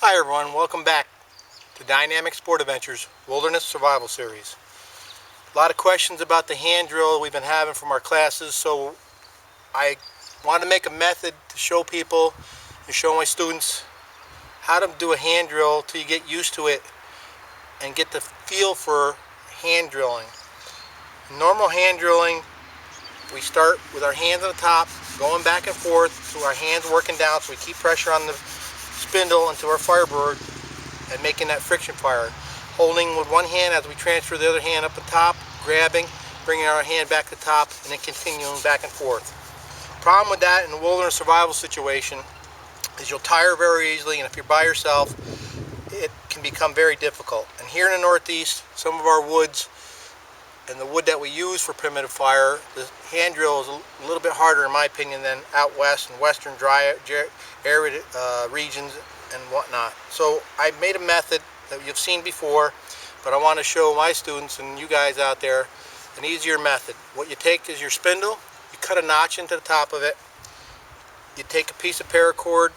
Hi everyone, welcome back to Dynamic Sport Adventures Wilderness Survival Series. A lot of questions about the hand drill we've been having from our classes, so I wanted to make a method to show people and show my students how to do a hand drill till you get used to it and get the feel for hand drilling. Normal hand drilling, we start with our hands on the top, going back and forth, so our hands working down, so we keep pressure on the spindle into our fireboard and making that friction fire. Holding with one hand as we transfer the other hand up the top, grabbing, bringing our hand back to the top, and then continuing back and forth. Problem with that in a wilderness survival situation is you'll tire very easily, and if you're by yourself, it can become very difficult. And here in the Northeast, some of our woods and the wood that we use for primitive fire, the hand drill is a little bit harder in my opinion than out west and western dry arid regions and whatnot. So I made a method that you've seen before, but I want to show my students and you guys out there an easier method. What you take is your spindle, you cut a notch into the top of it, you take a piece of paracord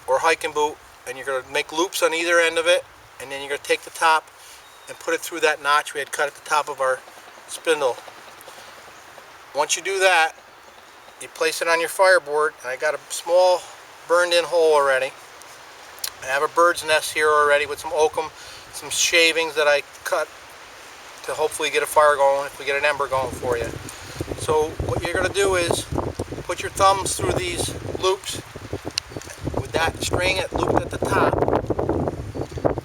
or hiking boot, and you're going to make loops on either end of it, and then you're going to take the top and put it through that notch we had cut at the top of our spindle. Once you do that, you place it on your fireboard, and I got a small burned in hole already. I have a bird's nest here already with some oakum, some shavings that I cut to hopefully get a fire going if we get an ember going for you. So what you're going to do is put your thumbs through these loops with that string looped at the top.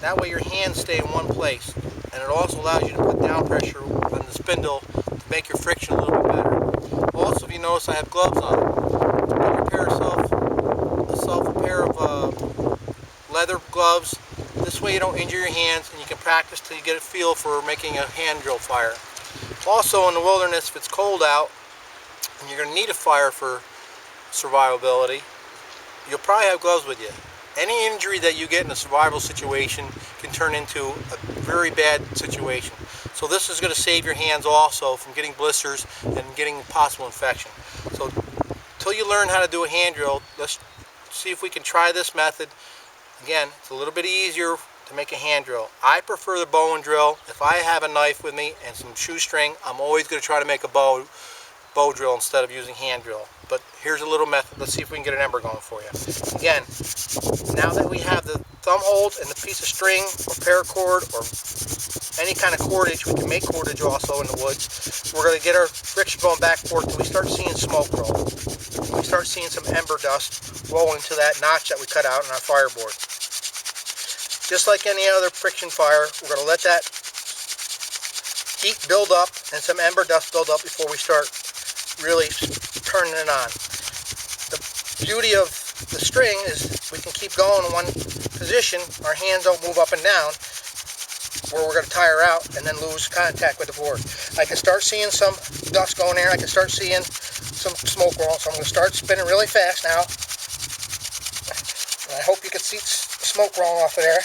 That way your hands stay in one place, and it also allows you to put down pressure on the spindle to make your friction a little bit better. Also, if you notice, I have gloves on. Prepare yourself a pair of leather gloves. This way you don't injure your hands, and you can practice till you get a feel for making a hand drill fire. Also in the wilderness, if it's cold out and you're going to need a fire for survivability, you'll probably have gloves with you. Any injury that you get in a survival situation can turn into a very bad situation. So this is going to save your hands also from getting blisters and getting possible infection. So until you learn how to do a hand drill, let's see if we can try this method. Again, it's a little bit easier to make a hand drill. I prefer the bow and drill. If I have a knife with me and some shoestring, I'm always going to try to make a bow drill instead of using hand drill. But here's a little method. Let's see if we can get an ember going for you. Again, now that we have the thumb holds and the piece of string or paracord or any kind of cordage, we can make cordage also in the woods, we're going to get our friction going back and forth till we start seeing smoke roll. We start seeing some ember dust roll into that notch that we cut out in our fireboard. Just like any other friction fire, we're going to let that heat build up and some ember dust build up before we start really turning it on. The beauty of the string is we can keep going in one position. Our hands don't move up and down where we're going to tire out and then lose contact with the board. I can start seeing some dust going there. I can start seeing some smoke roll. So I'm going to start spinning really fast now. And I hope you can see smoke rolling off of there.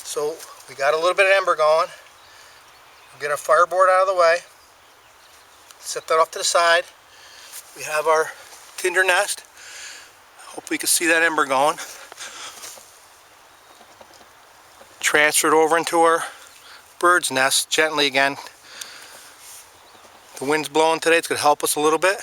So we got a little bit of ember going. We'll get our fireboard out of the way. Set that off to the side. We have our tinder nest. Hope we can see that ember going. Transfer it over into our bird's nest gently again. The wind's blowing today. It's going to help us a little bit.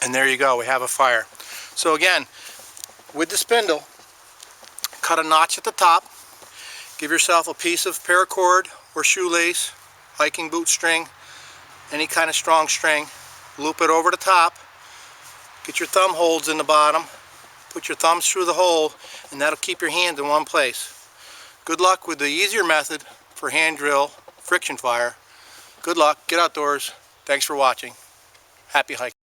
And there you go, we have a fire. So again, with the spindle, cut a notch at the top, give yourself a piece of paracord or shoelace, hiking boot string, any kind of strong string, loop it over the top, get your thumb holds in the bottom, put your thumbs through the hole, and that'll keep your hand in one place. Good luck with the easier method for hand drill friction fire. Good luck, get outdoors. Thanks for watching. Happy hiking.